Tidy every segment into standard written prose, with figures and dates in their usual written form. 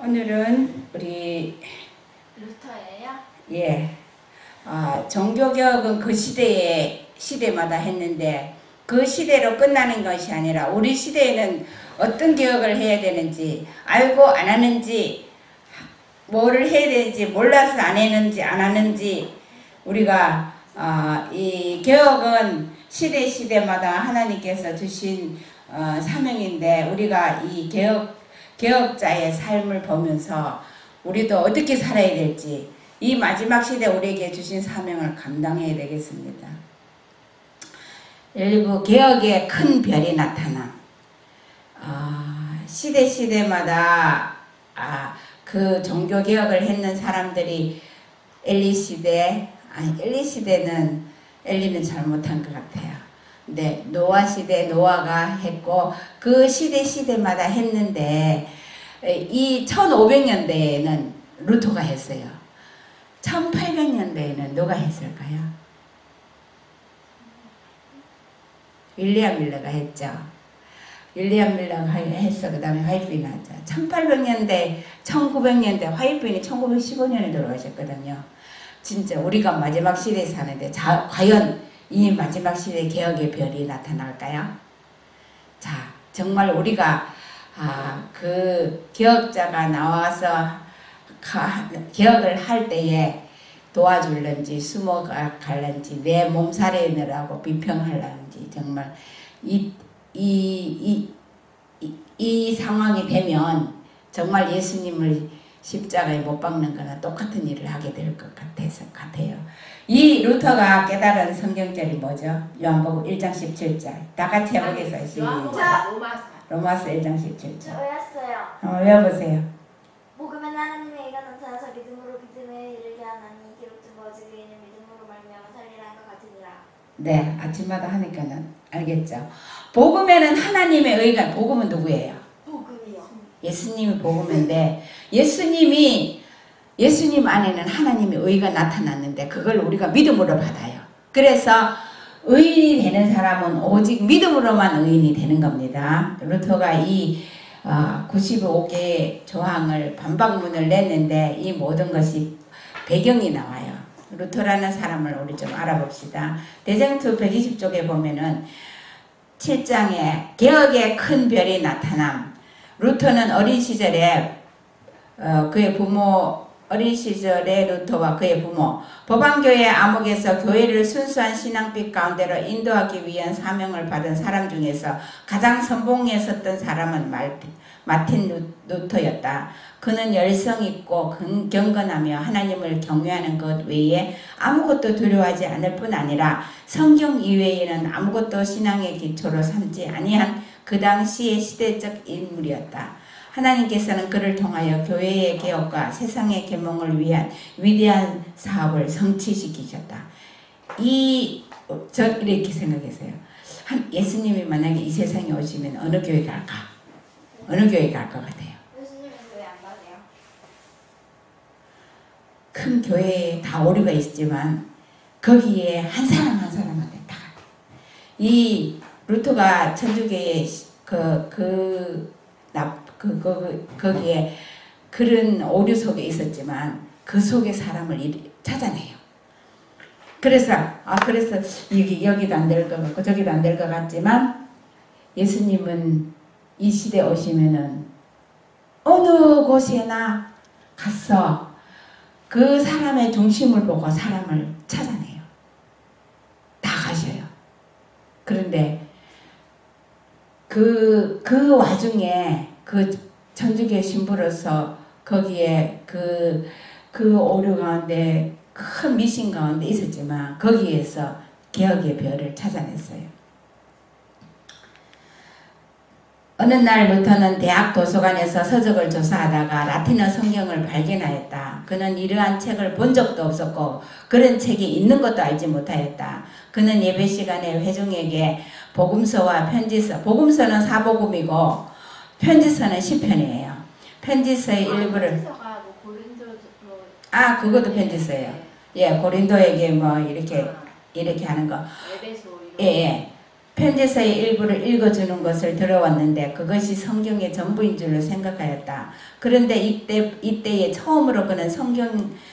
오늘은 우리 루터예요? 예, 종교개혁은 그 시대마다 했는데 그 시대로 끝나는 것이 아니라 우리 시대에는 어떤 개혁을 해야 되는지 알고 안 하는지 뭐를 해야 되는지 몰라서 안 했는지 안 하는지 우리가 이 개혁은 시대마다 하나님께서 주신 사명인데 우리가 이 개혁자의 삶을 보면서 우리도 어떻게 살아야 될지 이 마지막 시대 우리에게 주신 사명을 감당해야 되겠습니다. 1부 개혁의 큰 별이 나타나 시대마다 그 종교개혁을 했는 사람들이 엘리는 잘못한 것 같아요. 근데 노아 시대 노아가 했고 그 시대마다 했는데 이 1500년대에는 루터가 했어요. 1800년대에는 누가 했을까요? 윌리엄 밀러가 했죠. 윌리엄 밀러가 했어. 그 다음에 화이트빈이 하죠. 1800년대, 1900년대, 화이트빈이 1915년에 돌아가셨거든요. 진짜 우리가 마지막 시대에 사는데 과연 이 마지막 시대 개혁의 별이 나타날까요? 자, 정말 우리가 그 개혁자가 나와서 개혁을 할 때에 도와줄런지 숨어갈런지 내 몸살이느라고 비평할런지 정말 이 상황이 되면 정말 예수님을 십자가에 못 박는 거나 똑같은 일을 하게 될 것 같아요. 이 루터가 깨달은 성경절이 뭐죠? 요한복음 1장 17절. 다 같이 해보겠어요. 시작. 로마서 1장 17절. 저 외웠어요. 외워보세요. 복음은 하나님의 의가 나타나서 믿음으로 믿음에 이르게 하나니 기록된 바 오직 의인은 믿음으로 말미암아 살리라 것 같으니라. 네, 아침마다 하니까는 알겠죠. 복음에는 하나님의 의가, 복음은 누구예요? 복음이요. 예수님이 복음인데 예수님 안에는 하나님의 의가 나타났는데 그걸 우리가 믿음으로 받아요. 그래서 의인이 되는 사람은 오직 믿음으로만 의인이 되는 겁니다. 루터가 이 95개의 조항을 반박문을 냈는데 이 모든 것이 배경이 나와요. 루터라는 사람을 우리 좀 알아봅시다. 대쟁투 120쪽에 보면은 7장에 개혁의 큰 별이 나타남. 루터는 어린 시절에 루터와 그의 부모 법안교회 암흑에서 교회를 순수한 신앙빛 가운데로 인도하기 위한 사명을 받은 사람 중에서 가장 선봉에 섰던 사람은 마틴 루터였다. 그는 열성있고 경건하며 하나님을 경외하는 것 외에 아무것도 두려워하지 않을 뿐 아니라 성경 이외에는 아무것도 신앙의 기초로 삼지 아니한 그 당시의 시대적 인물이었다. 하나님께서는 그를 통하여 교회의 개혁과 세상의 계몽을 위한 위대한 사업을 성취시키셨다. 이렇게 생각했어요. 예수님이 만약에 이 세상에 오시면 어느 교회 갈까? 어느 교회 갈 것 같아요? 예수님은 교회 안 가세요? 큰 교회에 다 오류가 있지만 거기에 한 사람한테 다 이 루터가 천주교의 거기에 그런 오류 속에 있었지만 그 속에 사람을 찾아내요. 그래서 여기도 안 될 것 같고 저기도 안 될 것 같지만 예수님은 이 시대에 오시면은 어느 곳에나 가서 그 사람의 중심을 보고 사람을 찾아내요. 다 가셔요. 그런데 그 와중에 그 천주교 신부로서 거기에 그 오류 가운데 큰 미신 가운데 있었지만 거기에서 개혁의 별을 찾아냈어요. 어느 날 루터는 대학 도서관에서 서적을 조사하다가 라틴어 성경을 발견하였다. 그는 이러한 책을 본 적도 없었고 그런 책이 있는 것도 알지 못하였다. 그는 예배 시간에 회중에게 복음서와 편지서, 복음서는 사복음이고 편지서는 시편이에요. 편지서의 일부를 그것도 편지서예요. 예, 고린도에게 뭐 이렇게 하는 거. 에베소. 예. 편지서의 일부를 읽어주는 것을 들어왔는데 그것이 성경의 전부인 줄로 생각하였다. 그런데 이때에 처음으로 그는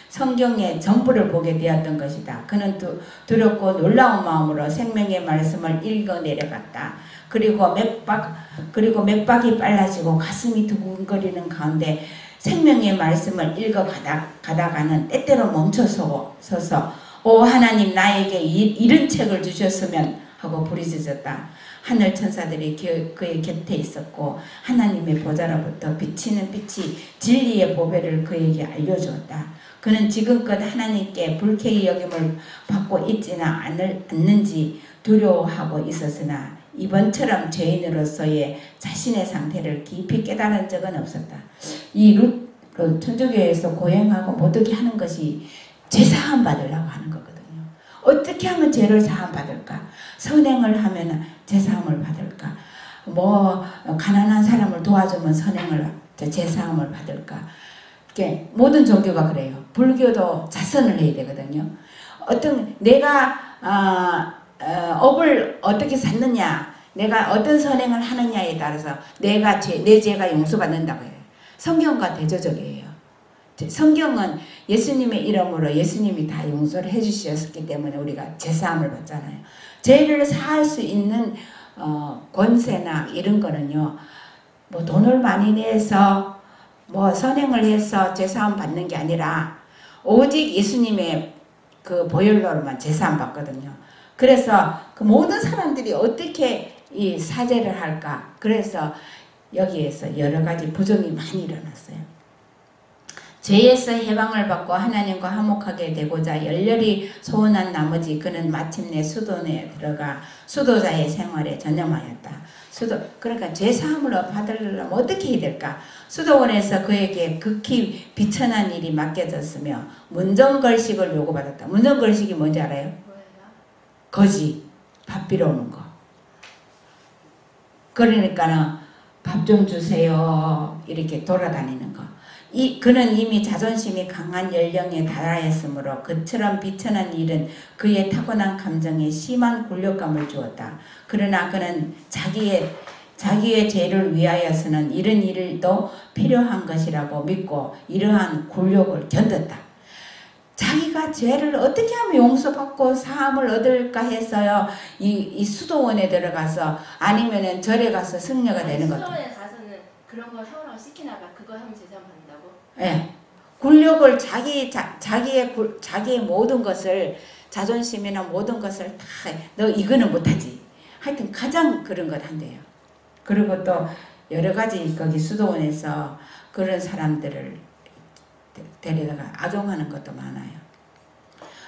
성경의 전부를 보게 되었던 것이다. 그는 두렵고 놀라운 마음으로 생명의 말씀을 읽어 내려갔다. 그리고 몇 박이 빨라지고 가슴이 두근거리는 가운데 생명의 말씀을 읽어 가다가는 때때로 멈춰서서 오 하나님 나에게 이런 책을 주셨으면 하고 부르짖었다. 하늘 천사들이 그의 곁에 있었고 하나님의 보좌로부터 비치는 빛이 진리의 보배를 그에게 알려주었다. 그는 지금껏 하나님께 불쾌히 여김을 받고 있지는 않는지 두려워하고 있었으나 이번처럼 죄인으로서의 자신의 상태를 깊이 깨달은 적은 없었다. 이 천주교에서 고행하고 못 오게 하는 것이 죄사함 받으려고 하는 거거든요. 어떻게 하면 죄를 사함 받을까? 선행을 하면 죄사함을 받을까? 가난한 사람을 도와주면 죄사함을 받을까? 이렇게 모든 종교가 그래요. 불교도 자선을 해야 되거든요. 내가 업을 어떻게 샀느냐, 내가 어떤 선행을 하느냐에 따라서 내 죄가 용서받는다고 해요. 성경과 대조적이에요. 성경은 예수님의 이름으로 예수님이 다 용서를 해주셨기 때문에 우리가 죄사함을 받잖아요. 죄를 사할 수 있는 권세나 이런 거는요, 돈을 많이 내서 선행을 해서 죄사함 받는 게 아니라 오직 예수님의 그 보혈로만 죄사함 받거든요. 그래서 그 모든 사람들이 어떻게 이 사죄를 할까? 그래서 여기에서 여러 가지 부정이 많이 일어났어요. 죄에서 해방을 받고 하나님과 화목하게 되고자 열렬히 소원한 나머지 그는 마침내 수도원에 들어가 수도자의 생활에 전념하였다. 그러니까 죄사함을 받으려면 어떻게 해야 될까? 수도원에서 그에게 극히 비천한 일이 맡겨졌으며 문정걸식을 요구받았다. 문정걸식이 뭔지 알아요? 뭐예요? 거지, 밥 빌어오는 거. 그러니까는 밥 좀 주세요 이렇게 돌아다니는 거. 그는 이미 자존심이 강한 연령에 달하였으므로 그처럼 비천한 일은 그의 타고난 감정에 심한 굴욕감을 주었다. 그러나 그는 자기의 죄를 위하여서는 이런 일도 필요한 것이라고 믿고 이러한 굴욕을 견뎠다. 자기가 죄를 어떻게 하면 용서받고 사함을 얻을까 해서요, 이 수도원에 들어가서 아니면은 절에 가서 승려가 되는 거죠. 수도원에 가서는 그런 거 세우라고 시키나봐. 그거 하면 재산 받는다고? 예. 굴욕을 자기의 모든 것을, 자존심이나 모든 것을 다 너 이거는 못하지. 하여튼 가장 그런 걸 한대요. 그리고 또 여러 가지 거기 수도원에서 그런 사람들을 데려다가 아종하는 것도 많아요.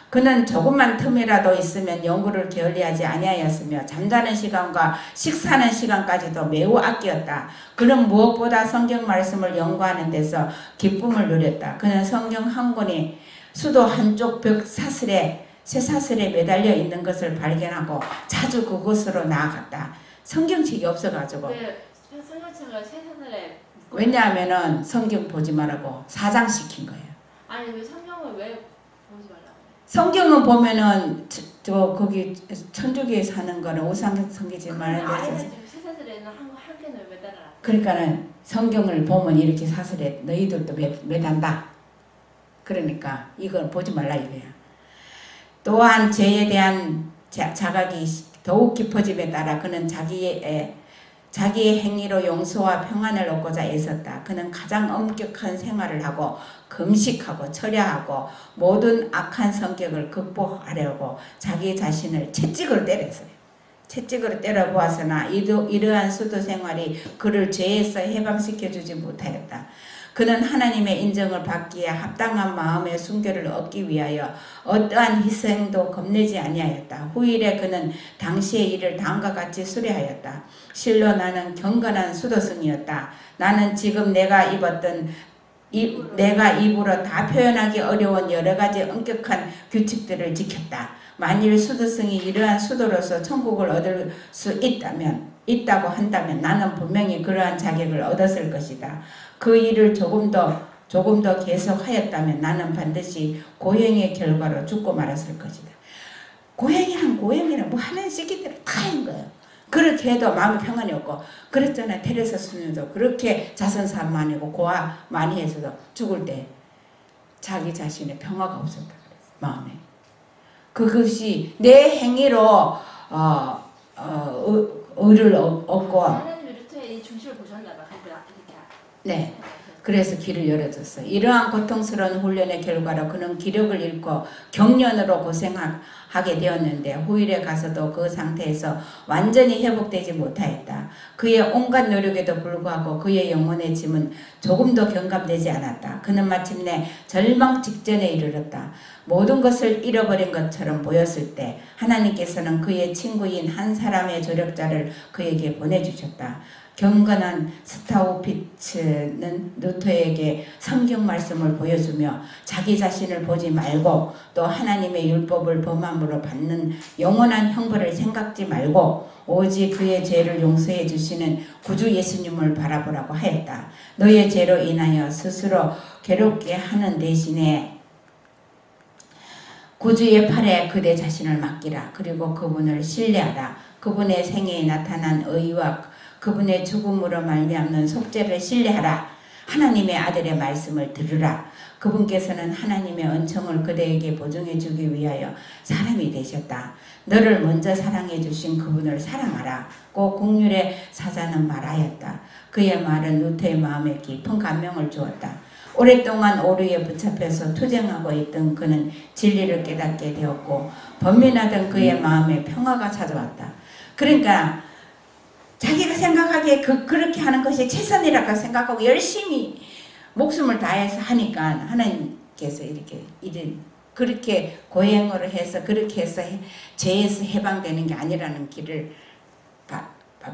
그는 조금만 틈이라도 있으면 연구를 게을리하지 아니하였으며 잠자는 시간과 식사하는 시간까지도 매우 아끼었다. 그는 무엇보다 성경 말씀을 연구하는 데서 기쁨을 누렸다. 그는 성경 한 권이 수도 한쪽 벽 쇠사슬에 매달려 있는 것을 발견하고 자주 그곳으로 나아갔다. 성경책이 없어가지고. 왜 성경책을 쇠사슬에 왜냐하면은 성경 보지 말라고 사장시킨 거예요. 아니 왜 성경을 왜 보지 말라고? 성경은 보면은 거기 천주교에 사는 거는 우상 성기지 말아야 아이가 되죠. 지금 쇠사슬에는 한 개는 매달아라. 그러니까는 성경을 보면 이렇게 사슬에 너희들도 매단다. 그러니까 이걸 보지 말라 이거야. 또한 죄에 대한 자각이 더욱 깊어짐에 따라 그는 자기의 행위로 용서와 평안을 얻고자 애썼다. 그는 가장 엄격한 생활을 하고 금식하고 철야하고 모든 악한 성격을 극복하려고 자기 자신을 채찍으로 때렸어요. 채찍으로 때려 보았으나 이러한 수도 생활이 그를 죄에서 해방시켜주지 못하였다. 그는 하나님의 인정을 받기에 합당한 마음의 순결을 얻기 위하여 어떠한 희생도 겁내지 아니하였다. 후일에 그는 당시의 일을 다음과 같이 수레하였다. 실로 나는 경건한 수도승이었다. 나는 지금 내가 입으로 다 표현하기 어려운 여러 가지 엄격한 규칙들을 지켰다. 만일 수도승이 이러한 수도로서 천국을 얻을 수 있다고 한다면 나는 분명히 그러한 자격을 얻었을 것이다. 그 일을 조금 더 계속하였다면 나는 반드시 고행의 결과로 죽고 말았을 것이다. 고행이란 뭐 하는 시기대로 다 한 거예요. 그렇게 해도 마음의 평안이 없고 그랬잖아요. 테레사 수녀도 그렇게 자선사만이고 고아 많이 해서도 죽을 때 자기 자신의 평화가 없었다 그랬어요. 마음에. 그것이 내 행위로 의를 얻고 하나님이 루터의 이 중심을 보셨나 봐. 이렇게. 네. 그래서 길을 열어줬어요. 이러한 고통스러운 훈련의 결과로 그는 기력을 잃고 경련으로 고생하게 되었는데 후일에 가서도 그 상태에서 완전히 회복되지 못하였다. 그의 온갖 노력에도 불구하고 그의 영혼의 짐은 조금도 경감되지 않았다. 그는 마침내 절망 직전에 이르렀다. 모든 것을 잃어버린 것처럼 보였을 때 하나님께서는 그의 친구인 한 사람의 조력자를 그에게 보내주셨다. 경건한 스타우피츠는 루터에게 성경 말씀을 보여주며 자기 자신을 보지 말고 또 하나님의 율법을 범함으로 받는 영원한 형벌을 생각지 말고 오직 그의 죄를 용서해 주시는 구주 예수님을 바라보라고 하였다. 너의 죄로 인하여 스스로 괴롭게 하는 대신에 구주의 팔에 그대 자신을 맡기라. 그리고 그분을 신뢰하라. 그분의 생애에 나타난 의와 그분의 죽음으로 말미암는 속죄를 신뢰하라. 하나님의 아들의 말씀을 들으라. 그분께서는 하나님의 은총을 그대에게 보증해 주기 위하여 사람이 되셨다. 너를 먼저 사랑해 주신 그분을 사랑하라. 고 국률의 사자는 말하였다. 그의 말은 루터의 마음에 깊은 감명을 주었다. 오랫동안 오류에 붙잡혀서 투쟁하고 있던 그는 진리를 깨닫게 되었고 번민하던 그의 마음에 평화가 찾아왔다. 그러니까 자기가 생각하기에 그렇게 하는 것이 최선이라고 생각하고 열심히 목숨을 다해서 하니까 하나님께서 그렇게 고행으로 해서 그렇게 해서 죄에서 해방되는 게 아니라는 길을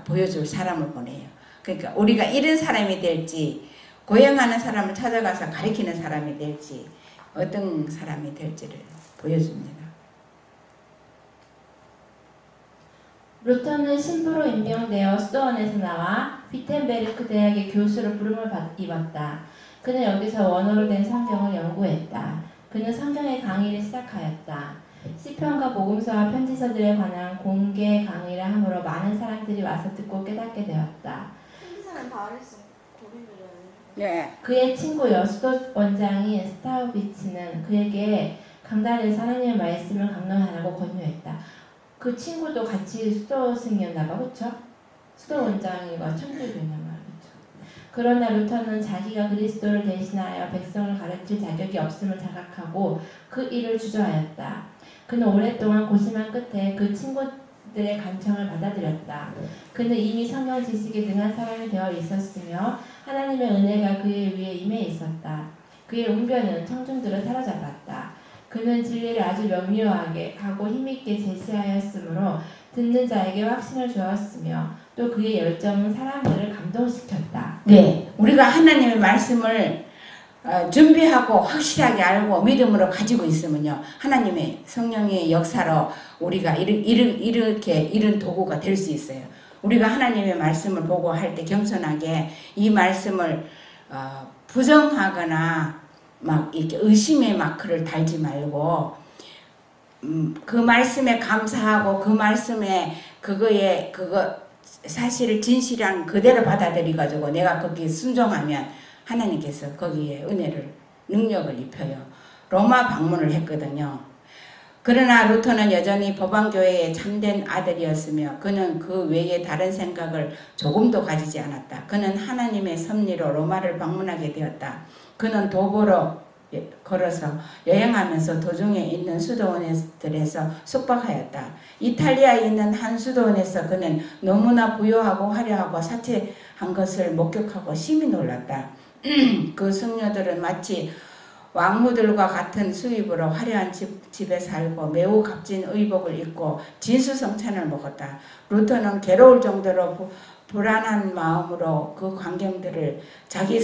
보여줄 사람을 보내요. 그러니까 우리가 이런 사람이 될지 고행하는 사람을 찾아가서 가리키는 사람이 될지 어떤 사람이 될지를 보여줍니다. 루터는 신부로 임명되어 수도원에서 나와 비텐베르크 대학의 교수로 부름을 입었다. 그는 여기서 원어로 된 성경을 연구했다. 그는 성경의 강의를 시작하였다. 시편과 복음서와 편지서들에 관한 공개 강의를 함으로 많은 사람들이 와서 듣고 깨닫게 되었다. 편지서는 바울에서 고린도를 네. 그의 친구 여수도 원장인 스타우비츠는 그에게 강단에서 하나님의 말씀을 강론하라고 권유했다. 그 친구도 같이 수도승이었나봐, 그쵸? 수도 원장이가 천주교였나봐, 그쵸? 그러나 루터는 자기가 그리스도를 대신하여 백성을 가르칠 자격이 없음을 자각하고 그 일을 주저하였다. 그는 오랫동안 고심한 끝에 그 친구들의 간청을 받아들였다. 그는 이미 성경 지식에 능한 사람이 되어 있었으며 하나님의 은혜가 그의 위에 임해 있었다. 그의 웅변은 청중들을 사로잡았다. 그는 진리를 아주 명료하게 하고 힘있게 제시하였으므로 듣는 자에게 확신을 주었으며 또 그의 열정은 사람들을 감동시켰다. 네, 우리가 하나님의 말씀을 준비하고 확실하게 알고 믿음으로 가지고 있으면요, 하나님의 성령의 역사로 우리가 이렇게 이런 도구가 될 수 있어요. 우리가 하나님의 말씀을 보고 할 때 겸손하게 이 말씀을 부정하거나 막 이렇게 의심의 마크를 달지 말고 그 말씀에 감사하고 그 말씀에 그거 사실을 진실한 그대로 받아들여 가지고 내가 거기에 순종하면 하나님께서 거기에 은혜를 능력을 입혀요. 로마 방문을 했거든요. 그러나 루터는 여전히 법왕교회의 참된 아들이었으며 그는 그 외에 다른 생각을 조금도 가지지 않았다. 그는 하나님의 섭리로 로마를 방문하게 되었다. 그는 도보로 걸어서 여행하면서 도중에 있는 수도원들에서 숙박하였다. 이탈리아에 있는 한 수도원에서 그는 너무나 부유하고 화려하고 사치한 것을 목격하고 심히 놀랐다. 그 승려들은 마치 왕무들과 같은 수입으로 화려한 집에 살고 매우 값진 의복을 입고 진수성찬을 먹었다. 루터는 괴로울 정도로 불안한 마음으로 그 광경들을 자기의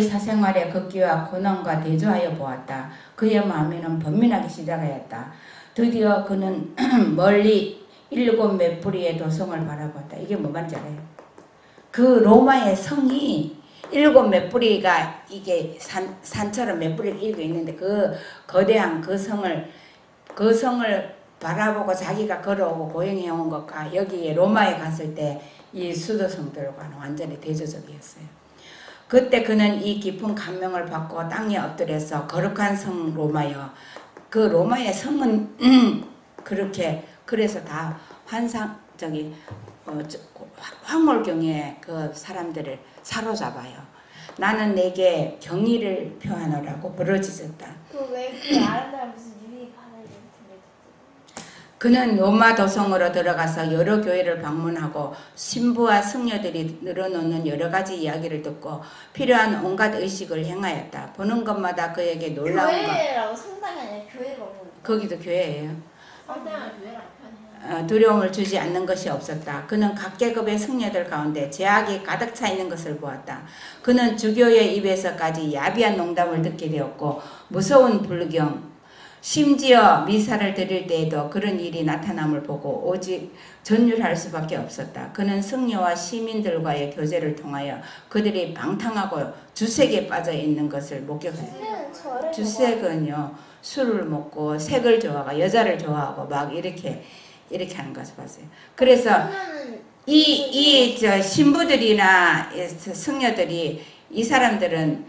사생활에 극기와 고난과 대조하여 보았다. 그의 마음에는 번민하기 시작하였다. 드디어 그는 멀리 7 몇 뿌리의 도성을 바라보았다. 이게 뭐 말인지 알아요? 그 로마의 성이 7 몇 뿌리가 이게 산처럼 몇 뿌리가 이렇게 있는데 그 거대한 그 성을 바라보고 자기가 걸어오고 고행해온 것과 여기에 로마에 갔을 때 이 수도 성들과는 완전히 대조적이었어요. 그때 그는 이 깊은 감명을 받고 땅에 엎드려서 거룩한 성 로마여, 그 로마의 성은 그렇게 그래서 다 황홀경에 그 사람들을 사로잡아요. 나는 내게 경의를 표하노라고 부르짖었다. 그왜그 아름다운 무슨 유리 바늘 그는 로마 도성으로 들어가서 여러 교회를 방문하고 신부와 승려들이 늘어놓는 여러 가지 이야기를 듣고 필요한 온갖 의식을 행하였다. 보는 것마다 그에게 놀라운 것. 교회라고 성당이 아니라 교회가 없는 거기도 교회예요. 성당은 교회라고 표현해요. 두려움을 주지 않는 것이 없었다. 그는 각 계급의 승려들 가운데 죄악이 가득 차 있는 것을 보았다. 그는 주교의 입에서까지 야비한 농담을 듣게 되었고 무서운 불경, 심지어 미사를 드릴 때에도 그런 일이 나타남을 보고 오직 전율할 수밖에 없었다. 그는 승려와 시민들과의 교제를 통하여 그들이 방탕하고 주색에 빠져 있는 것을 목격했다. 주색은요, 술을 먹고 색을 좋아하고 여자를 좋아하고 막 이렇게 하는 것을 봤어요. 그래서 이 신부들이나 승려들이 이 사람들은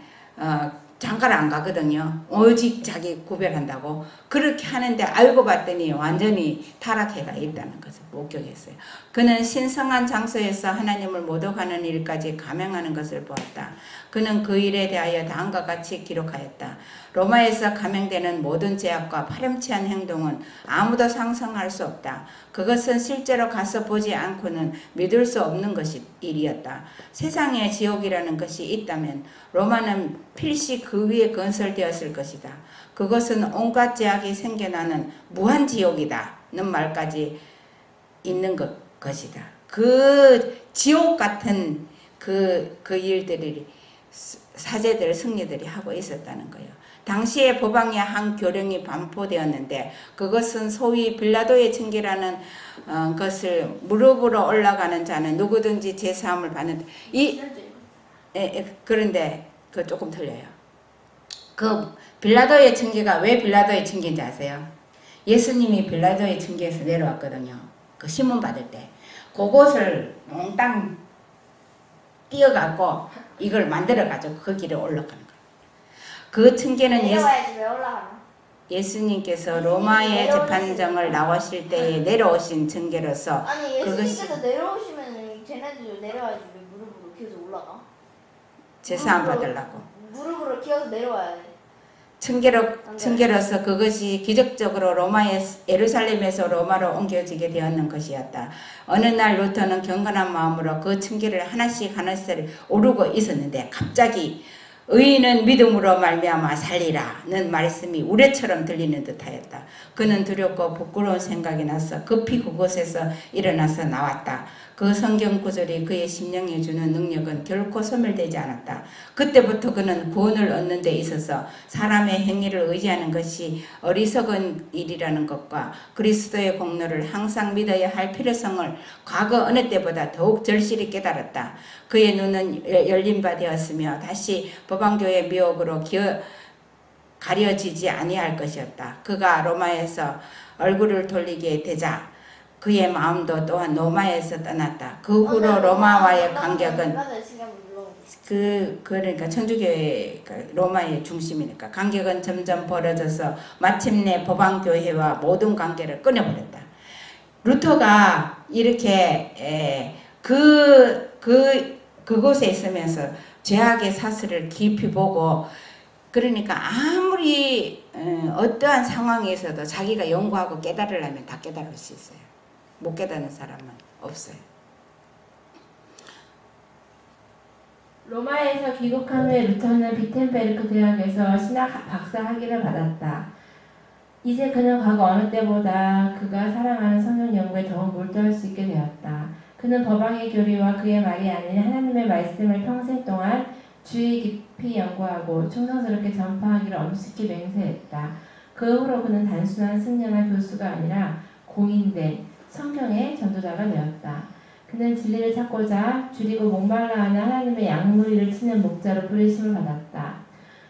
장가를 안 가거든요. 오직 자기 구별한다고 그렇게 하는데 알고 봤더니 완전히 타락해가 있다는 것을 목격했어요. 그는 신성한 장소에서 하나님을 모독하는 일까지 감행하는 것을 보았다. 그는 그 일에 대하여 다음과 같이 기록하였다. 로마에서 감행되는 모든 죄악과 파렴치한 행동은 아무도 상상할 수 없다. 그것은 실제로 가서 보지 않고는 믿을 수 없는 일이었다. 세상에 지옥이라는 것이 있다면 로마는 필시 그 위에 건설되었을 것이다. 그것은 온갖 죄악이 생겨나는 무한지옥이다는 말까지 있는 것이다. 그 지옥 같은 그 일들이 사제들, 승려들이 하고 있었다는 거예요. 당시에 법왕의 한 교령이 반포되었는데 그것은 소위 빌라도의 징계라는 것을 무릎으로 올라가는 자는 누구든지 제사함을 받는 그런데 그 조금 틀려요. 그 빌라도의 징계가 왜 빌라도의 징계인지 아세요? 예수님이 빌라도의 징계에서 내려왔거든요. 그 신문 받을 때 그곳을 몽땅 뛰어가고 이걸 만들어가지고 그 길에 올라가는 거예요. 그 징계는 내려와야지 왜 올라가나? 예수님께서 로마의 재판정을 나오실 때에 내려오신 징계로서 아니 예수님께서 내려오시면 쟤네들 내려와야지 왜 무릎으로 기어서 올라가? 제사함 받으려고 무릎으로 기어서 내려와야 돼. 징계로서 그것이 기적적으로 예루살렘에서 로마로 옮겨지게 되었는 것이었다. 어느 날 루터는 경건한 마음으로 그 징계를 하나씩 오르고 있었는데 갑자기 의인은 믿음으로 말미암아 살리라는 말씀이 우레처럼 들리는 듯하였다. 그는 두렵고 부끄러운 생각이 나서 급히 그곳에서 일어나서 나왔다. 그 성경 구절이 그의 심령에 주는 능력은 결코 소멸되지 않았다. 그때부터 그는 구원을 얻는 데 있어서 사람의 행위를 의지하는 것이 어리석은 일이라는 것과 그리스도의 공로를 항상 믿어야 할 필요성을 과거 어느 때보다 더욱 절실히 깨달았다. 그의 눈은 열린 바 되었으며 다시 법왕교의 미혹으로 가려지지 아니할 것이었다. 그가 로마에서 얼굴을 돌리게 되자 그의 마음도 또한 로마에서 떠났다. 그 후로 로마와의 관계는 그러니까 천주교의 로마의 중심이니까 관계는 점점 벌어져서 마침내 법왕교회와 모든 관계를 끊어버렸다. 루터가 이렇게 그곳에 있으면서 죄악의 사슬을 깊이 보고 그러니까 아무리 어떠한 상황에서도 자기가 연구하고 깨달으려면 다 깨달을 수 있어요. 못 깨닫는 사람은 없어요. 로마에서 귀국한 후에 루터는 비텐베르크 대학에서 신학 박사 학위를 받았다. 이제 그는 과거 어느 때보다 그가 사랑하는 성경 연구에 더욱 몰두할 수 있게 되었다. 그는 법왕의 교리와 그의 말이 아닌 하나님의 말씀을 평생 동안 주의 깊이 연구하고 충성스럽게 전파하기를 엄숙히 맹세했다. 그 후로 그는 단순한 승려나 교수가 아니라 공인된 성경의 전도자가 되었다. 그는 진리를 찾고자 줄이고 목말라하는 하나님의 양무리를 치는 목자로 부르심을 받았다.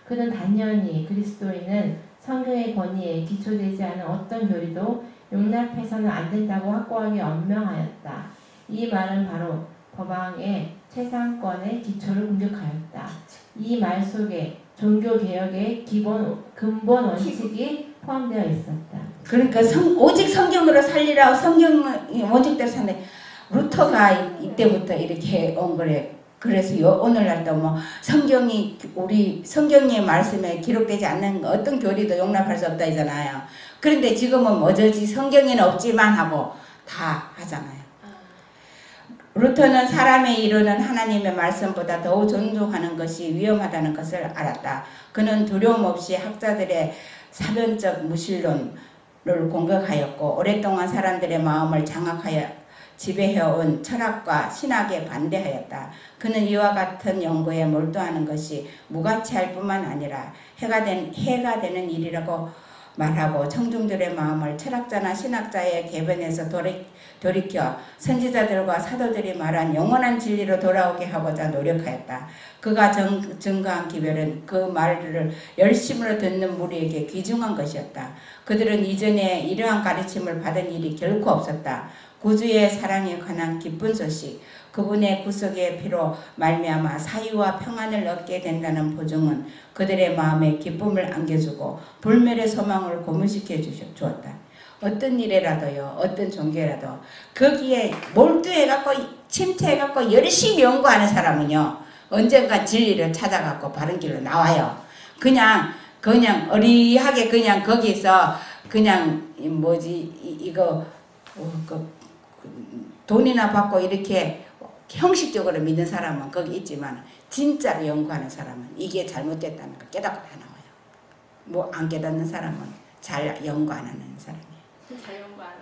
그는 단연히 그리스도인은 성경의 권위에 기초되지 않은 어떤 교리도 용납해서는 안 된다고 확고하게 언명하였다. 이 말은 바로 법왕의 최상권의 기초를 공격하였다. 이 말 속에 종교개혁의 근본 원칙이 포함되어 있었다. 그러니까 오직 성경으로 살리라고 성경 원칙대로 사는데 루터가 이때부터 이렇게 온 거래. 그래서 오늘날도 뭐 우리 성경의 말씀에 기록되지 않는 어떤 교리도 용납할 수 없다 이잖아요. 그런데 지금은 뭐저지 성경에는 없지만 하고 다 하잖아요. 루터는 사람의 이루는 하나님의 말씀보다 더욱 존중하는 것이 위험하다는 것을 알았다. 그는 두려움 없이 학자들의 사변적 무신론을 공격하였고 오랫동안 사람들의 마음을 장악하여 지배해온 철학과 신학에 반대하였다. 그는 이와 같은 연구에 몰두하는 것이 무가치할 뿐만 아니라 해가 되는 일이라고 말하고 청중들의 마음을 철학자나 신학자의 궤변에서 돌이켜 선지자들과 사도들이 말한 영원한 진리로 돌아오게 하고자 노력하였다. 그가 증거한 기별은 그 말을 열심으로 듣는 무리에게 귀중한 것이었다. 그들은 이전에 이러한 가르침을 받은 일이 결코 없었다. 구주의 사랑에 관한 기쁜 소식, 그분의 구속의 피로 말미암아 사유와 평안을 얻게 된다는 보증은 그들의 마음에 기쁨을 안겨주고 불멸의 소망을 고문시켜 주었다. 어떤 일이라도요, 어떤 종교라도 거기에 몰두해갖고 침투해갖고 열심히 연구하는 사람은요 언젠가 진리를 찾아갖고 바른 길로 나와요. 그냥 어리하게 그냥 거기서 그냥 이거 돈이나 받고 이렇게 형식적으로 믿는 사람은 거기 있지만 진짜로 연구하는 사람은 이게 잘못됐다는 걸 깨닫고 다 나와요. 뭐 안 깨닫는 사람은 잘 연구 안 하는 사람이에요. 잘 연구 안 하는.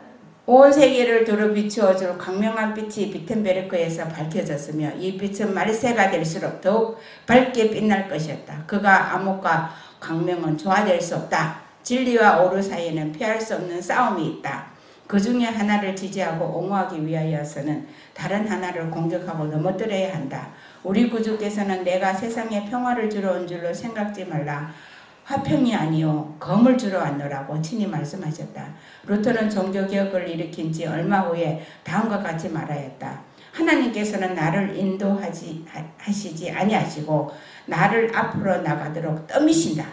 온 세계를 두루 비추어줄 광명한 빛이 비텐베르크에서 밝혀졌으며 이 빛은 말세가 될수록 더욱 밝게 빛날 것이었다. 그가 암흑과 광명은 조화될 수 없다. 진리와 오류 사이에는 피할 수 없는 싸움이 있다. 그 중에 하나를 지지하고 옹호하기 위하여서는 다른 하나를 공격하고 넘어뜨려야 한다. 우리 구주께서는 내가 세상에 평화를 주러 온 줄로 생각지 말라. 화평이 아니요 검을 주러 왔노라고 친히 말씀하셨다. 루터는 종교개혁을 일으킨 지 얼마 후에 다음과 같이 말하였다. 하나님께서는 나를 인도하시지 아니하시고 나를 앞으로 나가도록 떠미신다.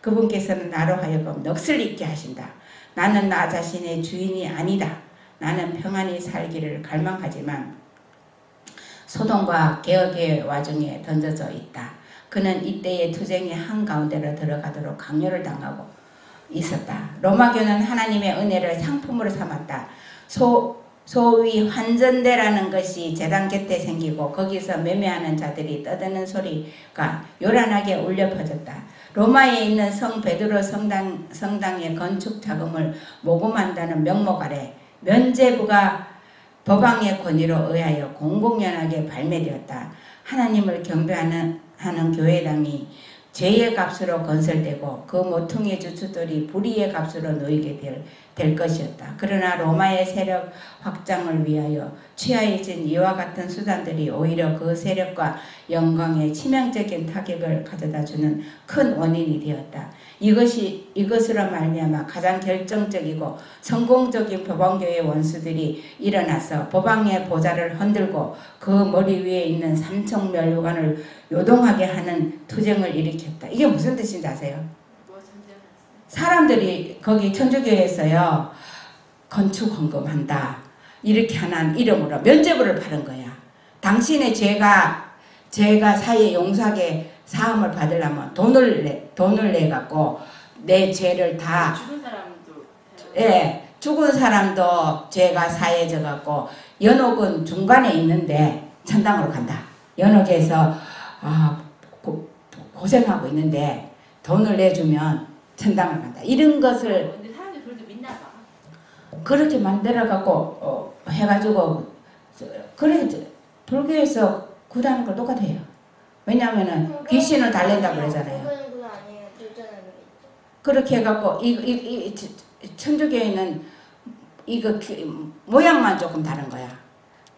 그분께서는 나로 하여금 넋을 잃게 하신다. 나는 나 자신의 주인이 아니다. 나는 평안히 살기를 갈망하지만 소동과 개혁의 와중에 던져져 있다. 그는 이때의 투쟁의 한가운데로 들어가도록 강요를 당하고 있었다. 로마교는 하나님의 은혜를 상품으로 삼았다. 소위 환전대라는 것이 제단 곁에 생기고 거기서 매매하는 자들이 떠드는 소리가 요란하게 울려 퍼졌다. 로마에 있는 성 베드로 성당의 건축 자금을 모금한다는 명목 아래 면죄부가 법왕의 권위로 의하여 공공연하게 발매되었다. 하나님을 경배하는 교회당이 죄의 값으로 건설되고 그 모퉁이 주주들이 불의의 값으로 놓이게 될 것이었다. 그러나 로마의 세력 확장을 위하여 취하해진 이와 같은 수단들이 오히려 그 세력과 영광에 치명적인 타격을 가져다주는 큰 원인이 되었다. 이것으로 말미암아 가장 결정적이고 성공적인 법왕교의 원수들이 일어나서 법왕의 보좌를 흔들고 그 머리 위에 있는 삼척멸관을 요동하게 하는 투쟁을 일으켰다. 이게 무슨 뜻인지 아세요? 사람들이 거기 천주교에서요 건축 헌금한다 이렇게 하는 이름으로 면죄부를 받은 거야. 당신의 죄가 사이에 용서하게 사함을 받으려면 돈을 내 갖고 내 죄를 다 죽은 사람도 죽은 사람도 죄가 사해져 갖고 연옥은 중간에 있는데 천당으로 간다. 연옥에서 고생하고 있는데 돈을 내주면 천당을 간다. 이런 것을 근데 사람들이 그렇게 믿나 봐. 그렇게 만들어 갖고 해가지고 그래 불교에서 구다는 걸 똑같아요. 왜냐하면은 귀신을 달랜다고 그러잖아요. 그건 아니에요. 불전하는 게 있죠. 그렇게 해갖고 이 천주교에는 이거 모양만 조금 다른 거야.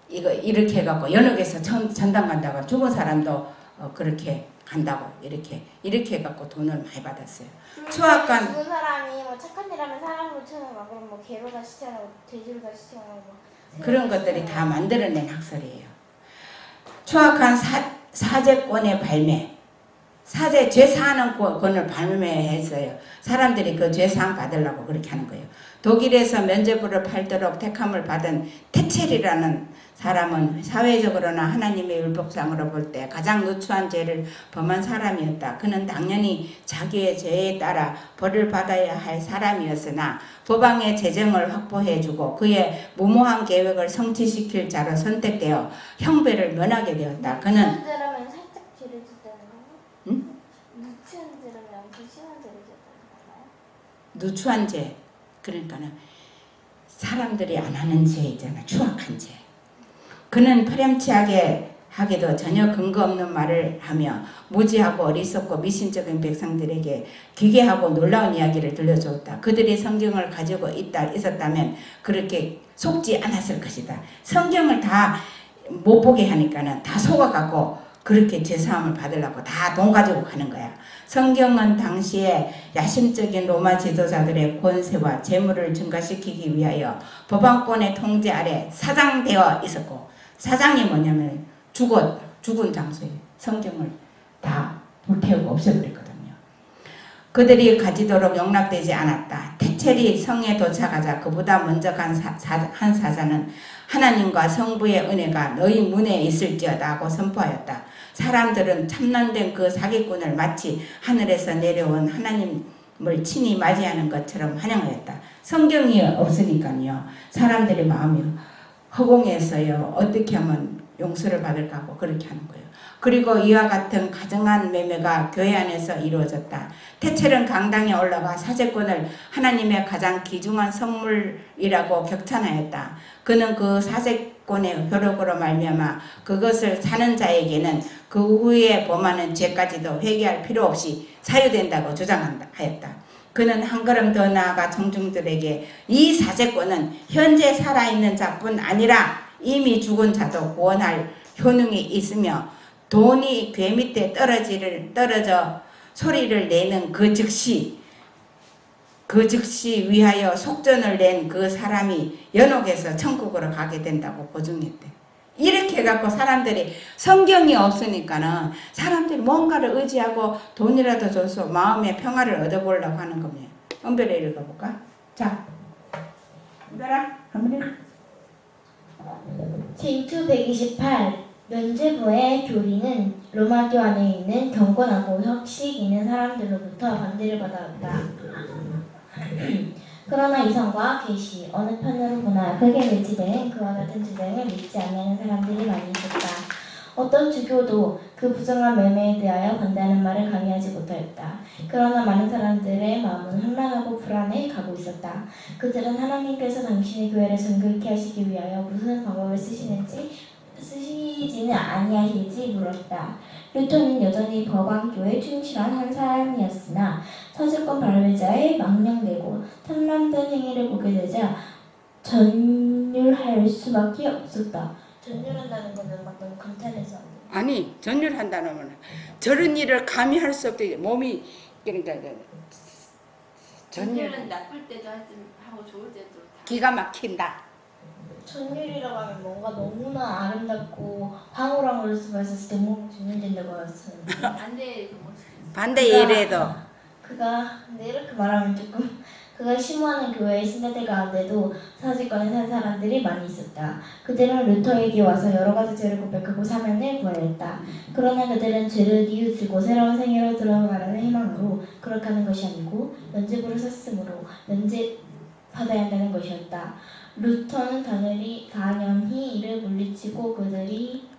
이거 이렇게 해갖고 연옥에서 천당 간다고 죽은 사람도 그렇게 간다고 이렇게 해갖고 돈을 많이 받았어요. 추악한 죽은 사람이 뭐 착한 일 하면 사람으로 태어나고 그럼 뭐 개로 다시 태어나고 돼지로 다시 태어나고 뭐 그런 것들이 다 만들어낸 학설이에요. 추악한 사제권의 발매, 사제 죄사하는 권을 발매했어요. 사람들이 그 죄사함 받으려고 그렇게 하는 거예요. 독일에서 면죄부를 팔도록 택함을 받은 테첼이라는 사람은 사회적으로나 하나님의 율법상으로 볼 때 가장 누추한 죄를 범한 사람이었다. 그는 당연히 자기의 죄에 따라 벌을 받아야 할 사람이었으나 법왕의 재정을 확보해주고 그의 무모한 계획을 성취시킬 자로 선택되어 형벌을 면하게 되었다. 그는 유치한 죄라면 살짝 죄를 짓다는 건가? 응? 유치한 죄라면 엄청 심한 죄를 짓다는 건가요? 누추한 죄, 그러니까는 사람들이 안 하는 죄 있잖아. 추악한 죄. 그는 파렴치하게 하게도 전혀 근거 없는 말을 하며 무지하고 어리석고 미신적인 백성들에게 기괴하고 놀라운 이야기를 들려주었다. 그들이 성경을 가지고 있었다면 그렇게 속지 않았을 것이다. 성경을 다 못 보게 하니까는 다 속아갖고 그렇게 죄사함을 받으려고 다 돈 가지고 가는 거야. 성경은 당시에 야심적인 로마 지도자들의 권세와 재물을 증가시키기 위하여 법왕권의 통제 아래 사장되어 있었고, 사장이 뭐냐면 죽은 장소에 성경을 다 불태우고 없애버렸거든요. 그들이 가지도록 용납되지 않았다. 테첼이 성에 도착하자 그보다 먼저 간 한 사자는 하나님과 성부의 은혜가 너희 문에 있을지어다 하고 선포하였다. 사람들은 참난된 그 사기꾼을 마치 하늘에서 내려온 하나님을 친히 맞이하는 것처럼 환영하였다. 성경이 없으니까요. 사람들의 마음이 허공에서요. 어떻게 하면 용서를 받을까 하고 그렇게 하는 거예요. 그리고 이와 같은 가증한 매매가 교회 안에서 이루어졌다. 테첼은 강당에 올라가 사제권을 하나님의 가장 귀중한 선물이라고 격찬하였다. 그는 그 사제권의 효력으로 말미암아 그것을 사는 자에게는 그 후에 범하는 죄까지도 회개할 필요 없이 사유된다고 주장하였다. 그는 한 걸음 더 나아가 청중들에게 이 사제권은 현재 살아있는 자뿐 아니라 이미 죽은 자도 구원할 효능이 있으며 돈이 괴 밑에 떨어져 소리를 내는 그 즉시 위하여 속전을 낸 그 사람이 연옥에서 천국으로 가게 된다고 보증했대. 이렇게 해갖고 사람들이 성경이 없으니까는 사람들이 뭔가를 의지하고 돈이라도 줘서 마음의 평화를 얻어보려고 하는 겁니다. 은별에 읽어볼까? 자, 은별아, 한번 읽어. 제2 128 면죄부의 교리는 로마교 안에 있는 경건하고 혁식 있는 사람들로부터 반대를 받아왔다. 그러나 이성과 계시 어느 편으로 보나 크게 매치되는 그와 같은 주장을 믿지 않는 사람들이 많이 있었다. 어떤 주교도 그 부정한 매매에 대하여 반대하는 말을 강요하지 못하였다. 그러나 많은 사람들의 마음은 혼란하고 불안해 가고 있었다. 그들은 하나님께서 당신의 교회를 정결케 하시기 위하여 무슨 방법을 쓰시지는 아니하실지 물었다. 루터는 여전히 법왕교에 충실한 한 사람이었으나 사제권 발매자의 망령되고 탐난된 행위를 보게 되자 전율할 수밖에 없었다. 전율한다는 것은 막 너무 감탄해서 아니, 전율한다는 건 저런 일을 감히 할 수 없대. 몸이 그러니까 전율은 나쁠 때도 하고 좋을 때도 다. 기가 막힌다. 전율이라고 하면 뭔가 너무나 아름답고 황홀함으로 봤을 때 너무 전율된다고 했어요. 반대 그런 걸 수도 있어. 반대 예래도 근데 이렇게 말하면 조금 그가 심호하는 교회의 신자들 가운데도 사제권을 산 사람들이 많이 있었다. 그들은 루터에게 와서 여러 가지 죄를 고백하고 사면을 구하였다. 그러나 그들은 죄를 뉘우치고 새로운 생애로 들어가라는 희망으로 그렇게 하는 것이 아니고 면죄부를 샀으므로 면죄받아야 한다는 것이었다. 루터는 단연히 이를 물리치고 그들이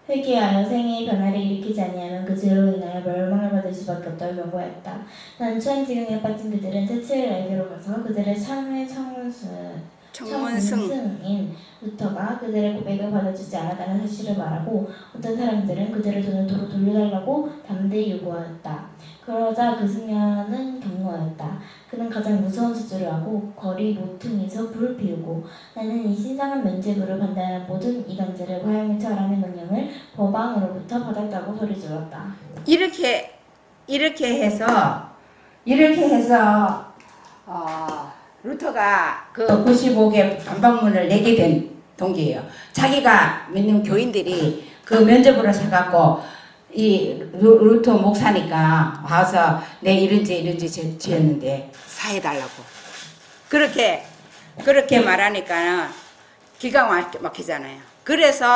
회개하여 생애의 변화를 일으키지 아니하면 그 죄로 인하여 멸망을 받을 수밖에 없다고 경고했다. 난처한 지경에 빠진 그들은 테첼에게로 가서 그들의 참회 청문승인 루터가 그들의 고백을 받아주지 않았다는 사실을 말하고 어떤 사람들은 그들의 돈을 도로 돌려달라고 담대히 요구하였다. 그러자 그 승려는 경고하였다. 그는 가장 무서운 수주를 하고 거리 모퉁이에서 불을 피우고 나는 이 신성한 면죄부를 반대하는 모든 이단들을 화형에 처하라는 명령을 법왕으로부터 받았다고 소리질렀다. 이렇게 해서 루터가 그 95개 반박문을 내게 된 동기예요. 자기가 믿는 교인들이 그 면접으로 사갖고 이 루터 목사니까 와서 내 이런지 지었는데 사해달라고 그렇게 말하니까 기가 막히잖아요. 그래서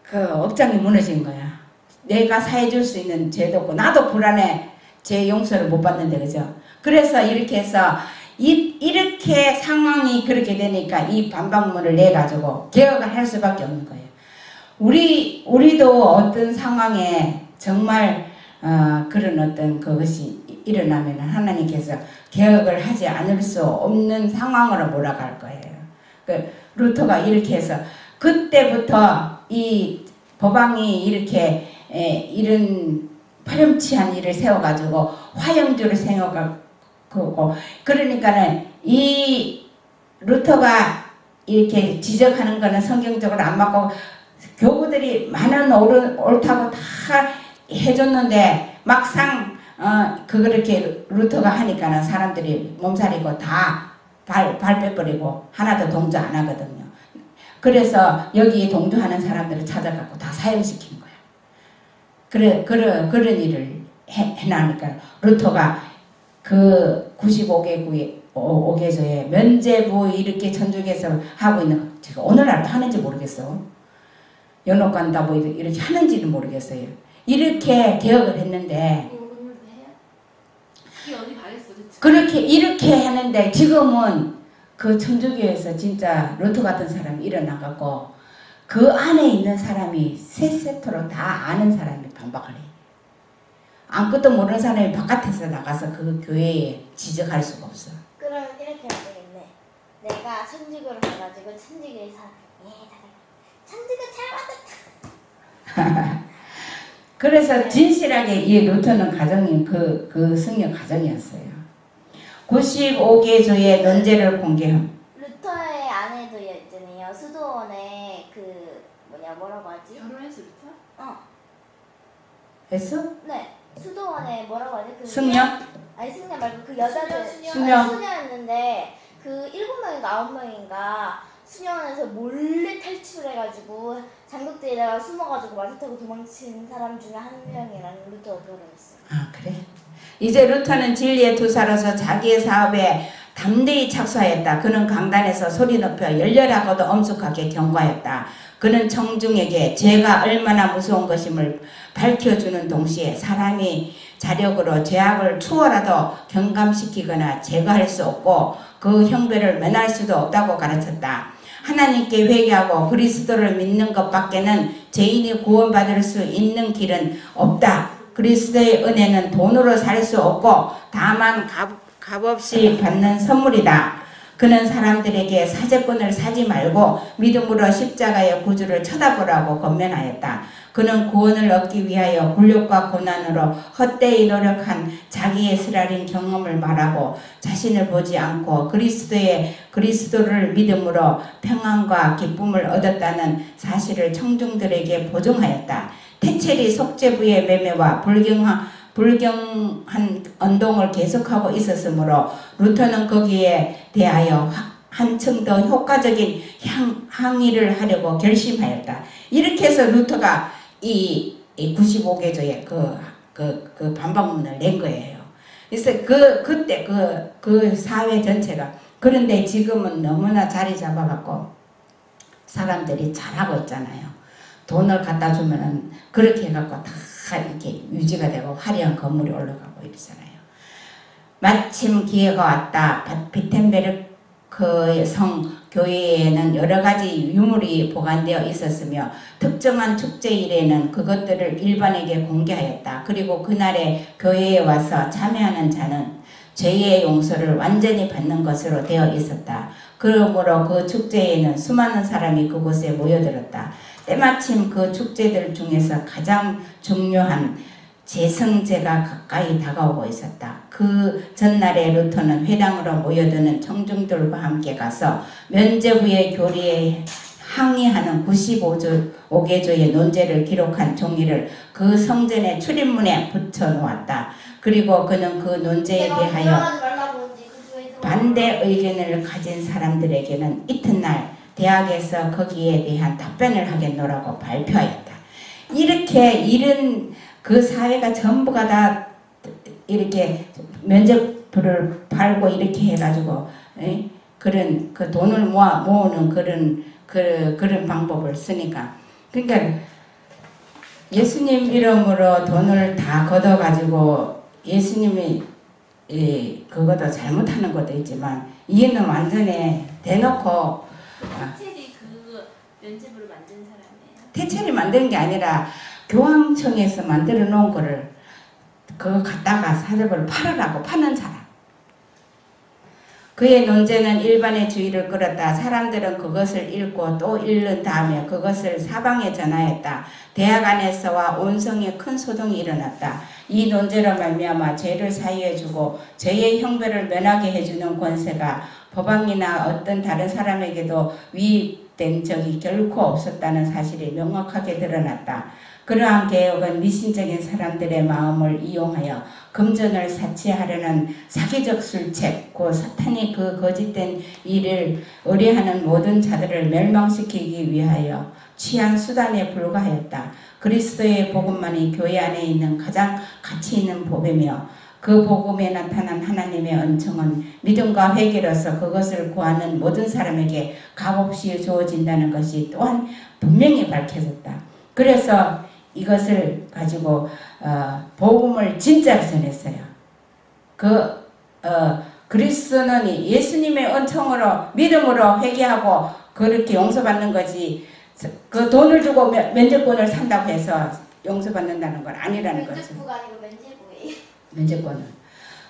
그 업장이 무너진 거야. 내가 사해줄 수 있는 죄도 없고 나도 불안해. 제 용서를 못 받는데 그죠? 그래서 이렇게 해서 이렇게 상황이 그렇게 되니까 이 반박문을 내 가지고 개혁을 할 수밖에 없는 거예요. 우리도 어떤 상황에 정말 그런 어떤 그것이 일어나면 하나님께서 개혁을 하지 않을 수 없는 상황으로 몰아갈 거예요. 그 루터가 이렇게 해서 그때부터 이 법왕이 이렇게 이런 파렴치한 일을 세워가지고 화영주를 세워가고 그러니까는 이 루터가 이렇게 지적하는 거는 성경적으로 안 맞고 교구들이 많은 옳다고 다 해줬는데 막상 그렇게 루터가 하니까는 사람들이 몸살이고 다 발 빼버리고 하나도 동조 안 하거든요. 그래서 여기 동조하는 사람들을 찾아갖고 다 사형시킨 거야. 그런 일을 해나니까 루터가 그 95개조에 면제부 이렇게 천주교에서 하고 있는 거 제가 오늘날도 하는지 모르겠어. 연옥간다 뭐 이렇게 하는지는 모르겠어요. 이렇게 개혁을 했는데 오늘도 해요? 그게 어디 가겠어, 그치? 그렇게 이렇게 했는데 지금은 그 천주교에서 진짜 루터 같은 사람이 일어나갖고 그 안에 있는 사람이 세 세트로 다 아는 사람이 반박을 해. 아무것도 모르는 사람이 바깥에서 나가서 그 교회에 지적할 수가 없어. 그럼 이렇게 하면 되겠네. 내가 천주교를 가가지고 천주교에서 천주교 잘 받았다. 그래서 진실하게 이 루터는 가정인 그 승려 가정이었어요. 95개조의 논제를 공개함. 루터의 아내도 있잖아요. 수도원에 뭐라고 하지? 결혼했을부터? 했어? 네. 수도원에 뭐라고 하지? 승려? 아니 승려 말고 그 여자들 수녀. 수녀였는데 그 7명인가 9명인가 수녀원에서 몰래 탈출을 해가지고 장독대에다가 숨어가지고 말을 타고 도망친 사람 중에 한 명이랑 루터가 결혼했어요. 아 그래? 이제 루터는 진리의 투사로서 자기의 사업에 담대히 착수하였다. 그는 강단에서 소리 높여 열렬하고도 엄숙하게 경고하였다. 그는 청중에게 죄가 얼마나 무서운 것임을 밝혀주는 동시에 사람이 자력으로 죄악을 추월하도 경감시키거나 제거할 수 없고 그 형벌을 면할 수도 없다고 가르쳤다. 하나님께 회개하고 그리스도를 믿는 것밖에는 죄인이 구원받을 수 있는 길은 없다. 그리스도의 은혜는 돈으로 살 수 없고 다만 값없이 받는 선물이다. 그는 사람들에게 사제권을 사지 말고 믿음으로 십자가의 구주를 쳐다보라고 권면하였다. 그는 구원을 얻기 위하여 굴욕과 고난으로 헛되이 노력한 자기의 쓰라린 경험을 말하고 자신을 보지 않고 그리스도를 믿음으로 평안과 기쁨을 얻었다는 사실을 청중들에게 보증하였다. 태첼이 속죄부의 매매와 불경한 운동을 계속하고 있었으므로 루터는 거기에 대하여 한층 더 효과적인 항의를 하려고 결심하였다. 이렇게 해서 루터가 이 95개조의 그 반박문을 낸 거예요. 그래서 그때 그 사회 전체가 그런데 지금은 너무나 자리 잡아갖고 사람들이 잘하고 있잖아요. 돈을 갖다 주면은 그렇게 해갖고 다 이렇게 유지가 되고 화려한 건물이 올라가고 이러잖아요. 마침 기회가 왔다. 비텐베르크의 성교회에는 여러 가지 유물이 보관되어 있었으며 특정한 축제일에는 그것들을 일반에게 공개하였다. 그리고 그날에 교회에 와서 참여하는 자는 죄의 용서를 완전히 받는 것으로 되어 있었다. 그러므로 그 축제에는 수많은 사람이 그곳에 모여들었다. 때마침 그 축제들 중에서 가장 중요한 제성제가 가까이 다가오고 있었다. 그 전날에 루터는 회당으로 모여드는 청중들과 함께 가서 면제부의 교리에 항의하는 95개조의 논제를 기록한 종이를 그 성전의 출입문에 붙여 놓았다. 그리고 그는 그 논제에 내가 대하여 들어가지 말라고 했지. 그 교회 들어가지 반대 의견을 가진 사람들에게는 이튿날 대학에서 거기에 대한 답변을 하겠노라고 발표하였다. 이렇게 이런 그 사회가 전부가 다 이렇게 면접을 팔고 이렇게 해가지고 그런 그 돈을 모으는 그런 방법을 쓰니까, 그러니까 예수님 이름으로 돈을 다 걷어가지고 예수님이 그것도 잘못하는 것도 있지만 이는 완전히 대놓고 테리 그 면접으로 만든 사람이에요. 태철이 만든 게 아니라 교황청에서 만들어 놓은 거를 그거 갖다가 사적을 팔으라고 파는 사람. 그의 논제는 일반의 주의를 끌었다. 사람들은 그것을 읽고 또 읽는 다음에 그것을 사방에 전하였다. 대학 안에서와 온성에 큰 소동이 일어났다. 이 논제로 말미암아 죄를 사유해주고 죄의 형벌을 면하게 해주는 권세가 법왕이나 어떤 다른 사람에게도 위입된 적이 결코 없었다는 사실이 명확하게 드러났다. 그러한 개혁은 미신적인 사람들의 마음을 이용하여 금전을 사치하려는 사기적 술책, 곧 사탄이 그 거짓된 일을 의뢰하는 모든 자들을 멸망시키기 위하여 취한 수단에 불과하였다. 그리스도의 복음만이 교회 안에 있는 가장 가치 있는 복음이며 그 복음에 나타난 하나님의 은총은 믿음과 회개로서 그것을 구하는 모든 사람에게 값없이 주어진다는 것이 또한 분명히 밝혀졌다. 그래서 이것을 가지고 복음을 진짜로 전했어요. 그리스도는 예수님의 은총으로 믿음으로 회개하고 그렇게 용서받는 거지, 그 돈을 주고 면접권을 산다고 해서 용서받는다는 건 아니라는 거죠. 면접부가 아니고 면제부예요. 면접권은.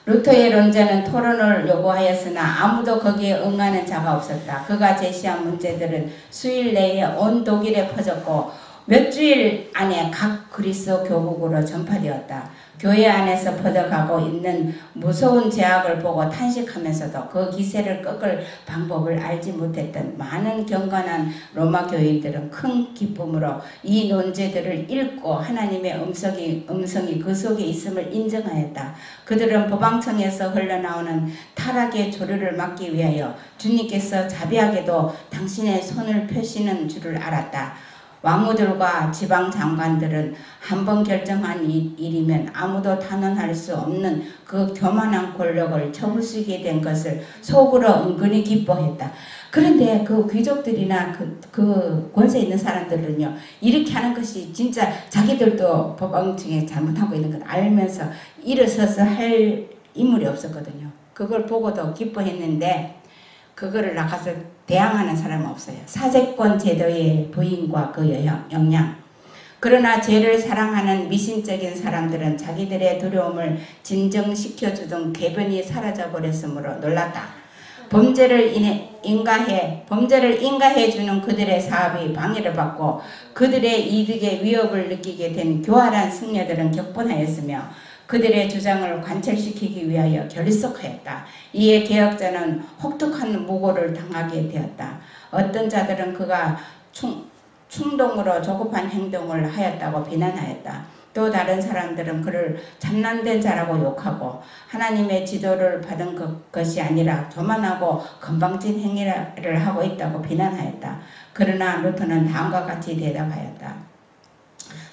루터의論자는 토론을 요구하였으나 아무도 거기에 응하는 자가 없었다. 그가 제시한 문제들은 수일 내에 온 독일에 퍼졌고 몇 주일 안에 각 그리스도 교국으로 전파되었다. 교회 안에서 퍼져가고 있는 무서운 제약을 보고 탄식하면서도 그 기세를 꺾을 방법을 알지 못했던 많은 경건한 로마 교인들은 큰 기쁨으로 이 논제들을 읽고 하나님의 음성이 그 속에 있음을 인정하였다. 그들은 법왕청에서 흘러나오는 타락의 조류를 막기 위하여 주님께서 자비하게도 당신의 손을 펴시는 줄을 알았다. 왕후들과 지방장관들은 한번 결정한 일이면 아무도 단언할 수 없는 그 교만한 권력을 쳐부수게 된 것을 속으로 은근히 기뻐했다. 그런데 그 귀족들이나 그 권세 있는 사람들은요, 이렇게 하는 것이 진짜 자기들도 법왕청에 잘못하고 있는 걸 알면서 일어서서 할 인물이 없었거든요. 그걸 보고도 기뻐했는데 그거를 나가서 대항하는 사람은 없어요. 사제권 제도의 부인과 그 영향. 그러나 죄를 사랑하는 미신적인 사람들은 자기들의 두려움을 진정시켜주던 궤변이 사라져버렸으므로 놀랐다. 범죄를 인가해주는 그들의 사업이 방해를 받고 그들의 이득에 위협을 느끼게 된 교활한 승려들은 격분하였으며 그들의 주장을 관철시키기 위하여 결속하였다. 이에 개혁자는 혹독한 무고를 당하게 되었다. 어떤 자들은 그가 충동으로 조급한 행동을 하였다고 비난하였다. 또 다른 사람들은 그를 참난된 자라고 욕하고 하나님의 지도를 받은 것이 아니라 교만하고 건방진 행위를 하고 있다고 비난하였다. 그러나 루터는 다음과 같이 대답하였다.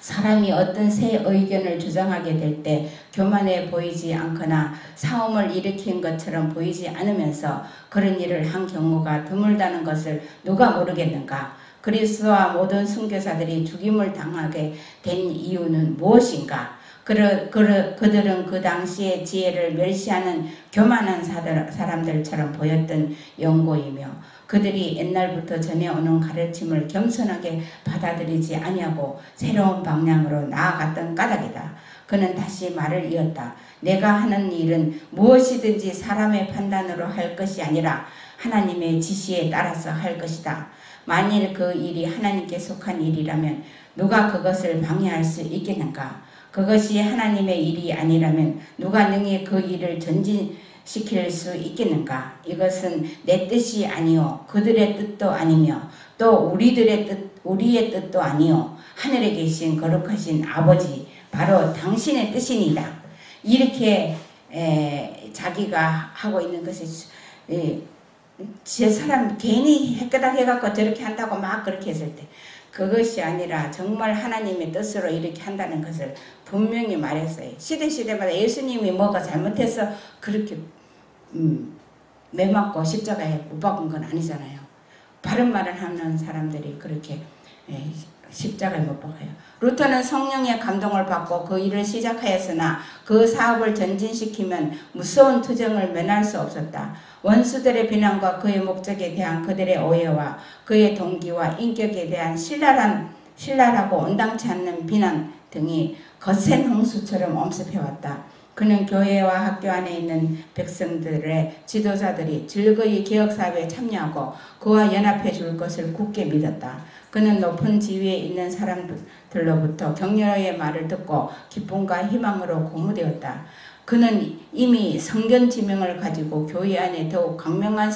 사람이 어떤 새 의견을 주장하게 될 때 교만해 보이지 않거나 싸움을 일으킨 것처럼 보이지 않으면서 그런 일을 한 경우가 드물다는 것을 누가 모르겠는가? 그리스도와 모든 선교사들이 죽임을 당하게 된 이유는 무엇인가? 그들은 그 당시의 지혜를 멸시하는 교만한 사람들처럼 보였던 연고이며 그들이 옛날부터 전해오는 가르침을 겸손하게 받아들이지 아니하고 새로운 방향으로 나아갔던 까닭이다. 그는 다시 말을 이었다. 내가 하는 일은 무엇이든지 사람의 판단으로 할 것이 아니라 하나님의 지시에 따라서 할 것이다. 만일 그 일이 하나님께 속한 일이라면 누가 그것을 방해할 수 있겠는가? 그것이 하나님의 일이 아니라면 누가 능히 그 일을 전진시킬 수 있겠는가? 이것은 내 뜻이 아니요 그들의 뜻도 아니며 또 우리의 뜻도 아니요 하늘에 계신 거룩하신 아버지 바로 당신의 뜻이니다. 이렇게 자기가 하고 있는 것이 제 사람 괜히 헷가닥 해갖고 저렇게 한다고 막 그렇게 했을 때 그것이 아니라 정말 하나님의 뜻으로 이렇게 한다는 것을 분명히 말했어요. 시대마다 예수님이 뭐가 잘못해서 그렇게 매 맞고 십자가에 못 박은 건 아니잖아요. 바른 말을 하는 사람들이 그렇게 십자가에 못 박아요. 루터는 성령의 감동을 받고 그 일을 시작하였으나 그 사업을 전진시키면 무서운 투정을 면할 수 없었다. 원수들의 비난과 그의 목적에 대한 그들의 오해와 그의 동기와 인격에 대한 신랄하고 온당치 않는 비난 등이 거센 홍수처럼 엄습해왔다. 그는 교회와 학교 안에 있는 백성들의 지도자들이 즐거이 개혁사업에 참여하고 그와 연합해 줄 것을 굳게 믿었다. 그는 높은 지위에 있는 사람들로부터 격려의 말을 듣고 기쁨과 희망으로 고무되었다. 그는 이미 성견 지명을 가지고 교회 안에 더욱 광명한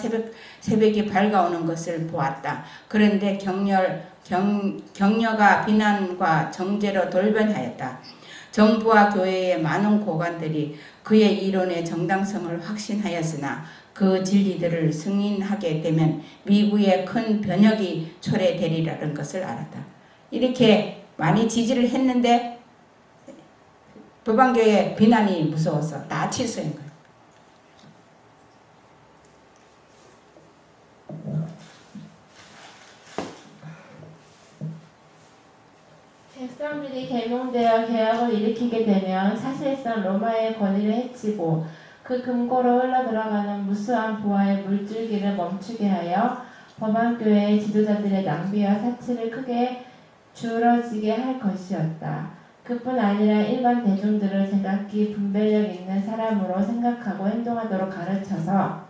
새벽이 밝아오는 것을 보았다. 그런데 격려가 비난과 정죄로 돌변하였다. 정부와 교회의 많은 고관들이 그의 이론의 정당성을 확신하였으나 그 진리들을 승인하게 되면 미국에 큰 변혁이 초래되리라는 것을 알았다. 이렇게 많이 지지를 했는데 법안교회 비난이 무서워서 다 취소한 거예요. 백성들이 계몽되어 개혁을 일으키게 되면 사실상 로마의 권위를 해치고 그 금고로 흘러들어가는 무수한 부와의 물줄기를 멈추게 하여 법안교회의 지도자들의 낭비와 사치를 크게 줄어지게 할 것이었다. 그뿐 아니라 일반 대중들을 제각기 분별력 있는 사람으로 생각하고 행동하도록 가르쳐서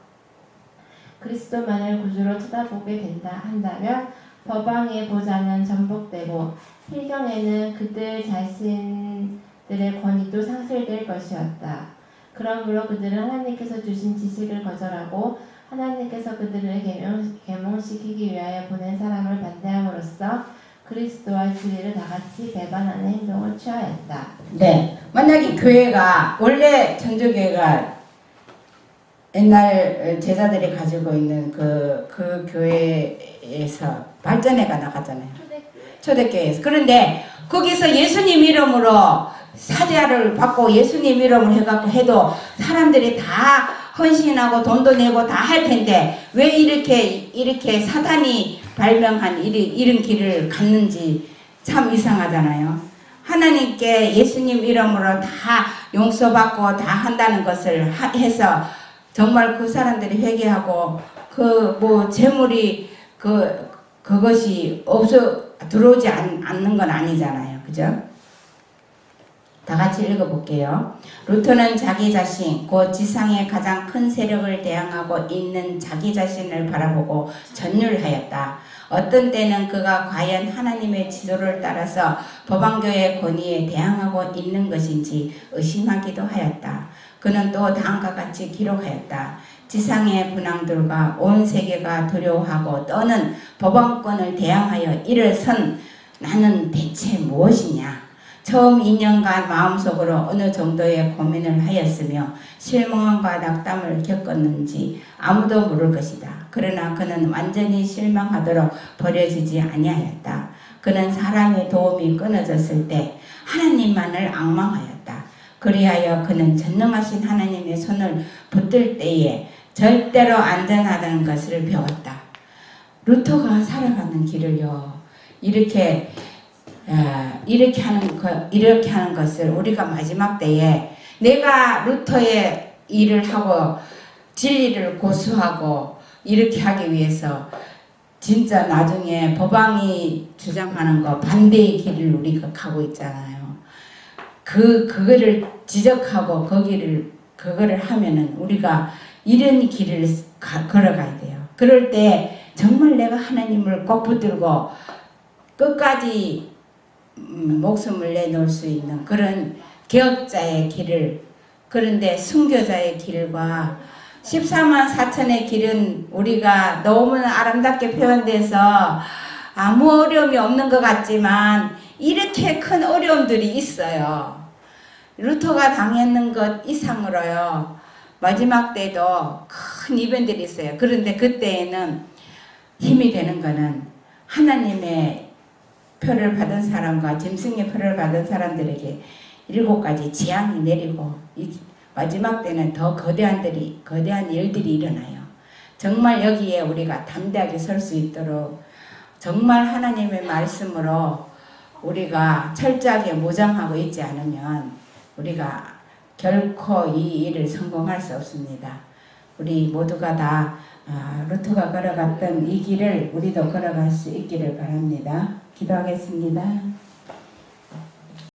그리스도만을 구주로 쳐다보게 한다면 법왕의 보좌는 전복되고 필경에는 그들 자신들의 권위도 상실될 것이었다. 그러므로 그들은 하나님께서 주신 지식을 거절하고 하나님께서 그들을 계몽시키기 위하여 보낸 사람을 반대함으로써 그리스도와 진리를 다같이 배반하는 행동을 취하였다. 네, 만약에 교회가 원래 천주교회가 옛날 제자들이 가지고 있는 그 교회에서 발전회가 나가잖아요. 초대교회에서. 그런데 거기서 예수님 이름으로 사죄를 받고 예수님 이름을 해갖고 해도 사람들이 다 헌신하고 돈도 내고 다 할 텐데 왜 이렇게 사단이 발명한 이런 길을 갔는지 참 이상하잖아요. 하나님께 예수님 이름으로 다 용서받고 다 한다는 것을 해서 정말 그 사람들이 회개하고 재물이 그것이 들어오지 않는 건 아니잖아요. 그죠? 다 같이 읽어볼게요. 루터는 자기 자신, 곧 지상의 가장 큰 세력을 대항하고 있는 자기 자신을 바라보고 전율하였다. 어떤 때는 그가 과연 하나님의 지도를 따라서 법안교회의 권위에 대항하고 있는 것인지 의심하기도 하였다. 그는 또 다음과 같이 기록하였다. 지상의 분왕들과 온 세계가 두려워하고 떠는 법안권을 대항하여 일어선 나는 대체 무엇이냐? 처음 2년간 마음속으로 어느 정도의 고민을 하였으며 실망과 낙담을 겪었는지 아무도 모를 것이다. 그러나 그는 완전히 실망하도록 버려지지 아니하였다. 그는 사람의 도움이 끊어졌을 때 하나님만을 앙망하였다. 그리하여 그는 전능하신 하나님의 손을 붙들 때에 절대로 안전하다는 것을 배웠다. 루터가 살아가는 길을요, 이렇게 하는 것을 우리가 마지막 때에 내가 루터의 일을 하고 진리를 고수하고 이렇게 하기 위해서 진짜 나중에 법왕이 주장하는 거 반대의 길을 우리가 가고 있잖아요. 그거를 지적하고 그거를 하면은 우리가 이런 길을 걸어가야 돼요. 그럴 때 정말 내가 하나님을 꼭 붙들고 끝까지 목숨을 내놓을 수 있는 그런 개혁자의 길을, 그런데 순교자의 길과 14만 4천의 길은 우리가 너무나 아름답게 표현돼서 아무 어려움이 없는 것 같지만 이렇게 큰 어려움들이 있어요. 루터가 당했는 것 이상으로요. 마지막 때도 큰 이변들이 있어요. 그런데 그때에는 힘이 되는 거는 하나님의 표를 받은 사람과 짐승의 표를 받은 사람들에게 7가지 재앙이 내리고 마지막 때는 더 거대한 일들이 일어나요. 정말 여기에 우리가 담대하게 설 수 있도록 정말 하나님의 말씀으로 우리가 철저하게 모장하고 있지 않으면 우리가 결코 이 일을 성공할 수 없습니다. 우리 모두가 다 루터가 걸어갔던 이 길을 우리도 걸어갈 수 있기를 바랍니다. 기도하겠습니다.